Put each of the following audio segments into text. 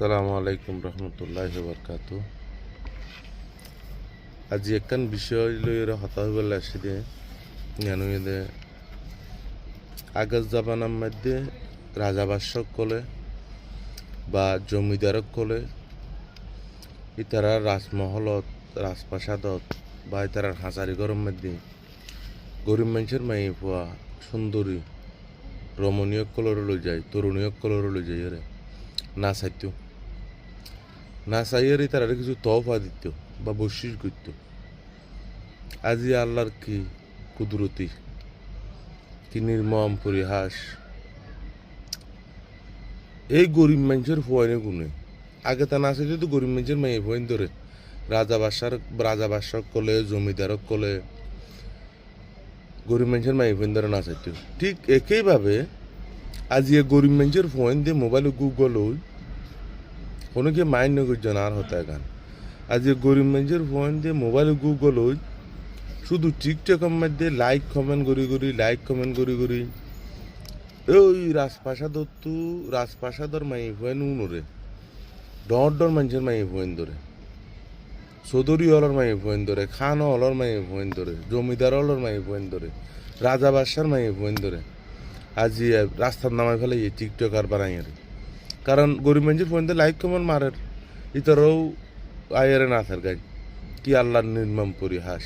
আসসালামু আলাইকুম রহমতুল্লাহি বারকাতু। আজি একখান বিষয় লইয়ের হতা হইবার আসি দে জানুয়ে আগজ জাবানার মধ্যে রাজাবাসক কলে বা জমিদারক কলে ইতারা রাজমহলত রাজপ্রাসাদত বা ইতারার হাজারি ঘরের মধ্যে গরিব মানুষের মাই ফুয়া সুন্দরী রমণীয় কলর লই যায়, তরুণীয় কলর লই যায় রে না চাইতো না চাইয়ারই তারা কিছু তহফা দিত বা বশিস করত। আজি আল্লাহর কি কুদরতি, কি নির্মম পরিহাস। এই গরিব মানুষের ফুয়াইনে গুনে আগে তা না চাইতে তো গরিব মানুষের মাই ফুয়াইন ধরে রাজা বাসার কলে জমিদারক কলে গরিব মানুষের মাই ফুয়াইন ধরে না চাইতো। ঠিক একইভাবে আজি গরিব মানুষের ফোন দিয়ে মোবাইল গুগল কোনো কি মাইন্ড করছে না আর হতে গান। আজ গরিব মানুষের ফোন দিয়ে মোবাইল গুগল শুধু টিকটকের মধ্যে লাইক কমেন্ট করি ওই রাজপ্রাসাদর মাই ফোন উনরে ডর মানুষের মাই ফোন ধরে, চৌধুরী হলর মাই ফোন ধরে, খান হলর মাই ফোন ধরে, জমিদার হলর মাই ফোন ধরে, রাজা বাদশার মাই ফোন ধরে। আজি রাস্তার নামায় ফেলে এই টিকটক আর বানাই আর কারণ গরিব মানুষের ফোন দিয়ে লাইক কমেন্ট মারের ইতারও আয়ারে না থার গাই। কি আল্লাহর নির্মম পরিহাস।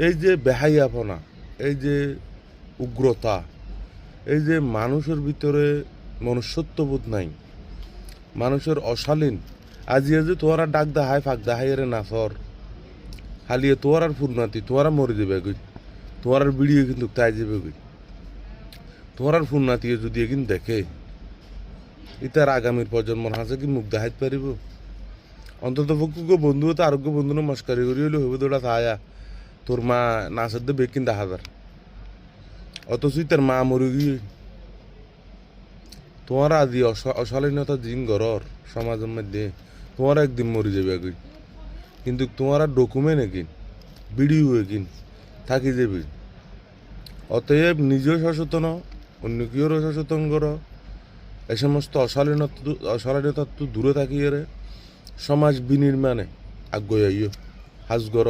এই যে বেহাইয়াপনা, এই যে উগ্রতা, এই যে মানুষের ভিতরে মনুষ্যত্ববোধ নাই, মানুষের অশালীন। আজি তোরা ডাক দাহাই ফাঁক দাহাইয়ারে নাচর হালিয়ে তোর আর ফুরনাতি তোরা মরে যাবে গই, তোমার আর বিড়িয়ে কিন্তু তাই যাবে গই। তোমার আর ফুরনাতি যদি এগিন দেখে ইতার আগামীর প্রজন্মর হাসে কি মুখ দেখাইতে পারিব? অন্তত পক্ষে বন্ধু তো আরোগ্য বন্ধু মস্কারি করি হইলে হইব তোরা থায়া তোর মা নাচের দে বেকিন দেখা যার অথচই তার মা মরে গিয়ে তোমার আদি অশালীনতা জিন ঘরর সমাজের মধ্যে তোমার একদিন মরে যাবে আগে, কিন্তু তোমার আর ডকুমেন্ট একিন ভিডিও একিন থাকি যাবে। অতএব নিজেও সচেতন, অন্য কেউ সচেতন করো। এই সমস্ত অশালীনতা তো দূরে থাকিয়ে রে সমাজ বিনির্মাণে আগ্রহ হাজ গর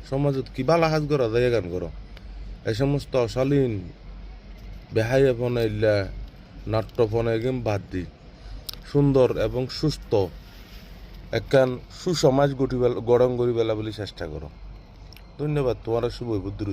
সমাজত কি বালা হাজ গর দেয় গান করো। এই সমস্ত অশালীন বেহাইয়াপনা ইল্লা নাট্যপনা এগেম বাদ দি সুন্দর এবং সুস্থ একখান সুসমাজ গড়ন করি বেলা বলে চেষ্টা করো। ধন্যবাদ। তোমার শুভ বুদ্ধির